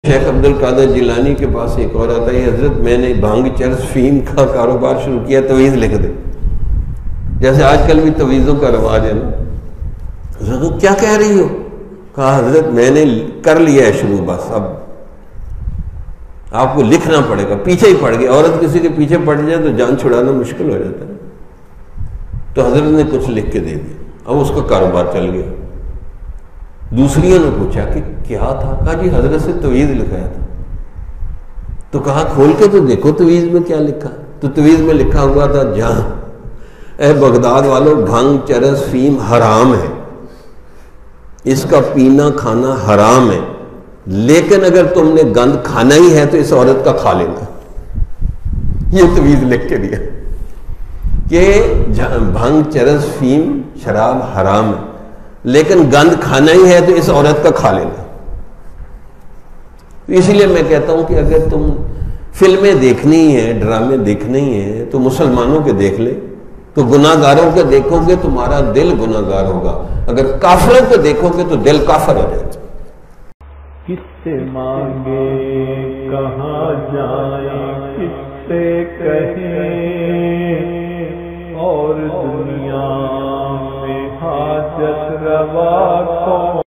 شیخ عبد القادر جیلانی کے پاس ایک اور آتا ہے، حضرت میں نے بھانگ چرس فیم کا کاروبار شروع کیا، تویز لکھ دے۔ جیسے آج کل بھی تویزوں کا رواج ہے نا۔ حضرت کیا کہہ رہی ہو؟ کہا حضرت میں نے کر لیا ہے شروع، بس اب آپ کو لکھنا پڑے گا، پیچھے ہی پڑ گیا۔ عورت کسی کے پیچھے پڑ جائے تو جان چھڑانا مشکل ہو جاتا ہے۔ تو حضرت نے کچھ لکھ کے دے دیا، اب اس کا کاروبار چل گیا۔ دوسریوں نے پوچھا کہ کیا تھا؟ کہا جی حضرت سے تویز لکھایا تھا۔ تو کہا کھول کے تو دیکھو تویز میں کیا لکھا۔ تو تویز میں لکھا ہوا تھا، جہاں اے بغداد والوں، بھنگ چرس فیم حرام ہے، اس کا پینا کھانا حرام ہے، لیکن اگر تم نے گند کھانا ہی ہے تو اس عورت کا کھا لینا۔ یہ تویز لکھ کے دیا کہ بھنگ چرس فیم شراب حرام ہے، لیکن گند کھانا ہی ہے تو اس عورت کا کھا لینا۔ اسی لیے میں کہتا ہوں کہ اگر تم فلمیں دیکھنی ہیں، ڈرامے دیکھنے ہی ہیں تو مسلمانوں کے دیکھ لیں، تو گناہ گاروں کے دیکھو گے تمہارا دل گناہ گار ہوگا، اگر کافروں کو دیکھو گے تو دل کافر ہو جائے گا۔ کس سے مانگے کہاں جائیں، کس سے کہیں، اور دنیا میں حاجت روا کو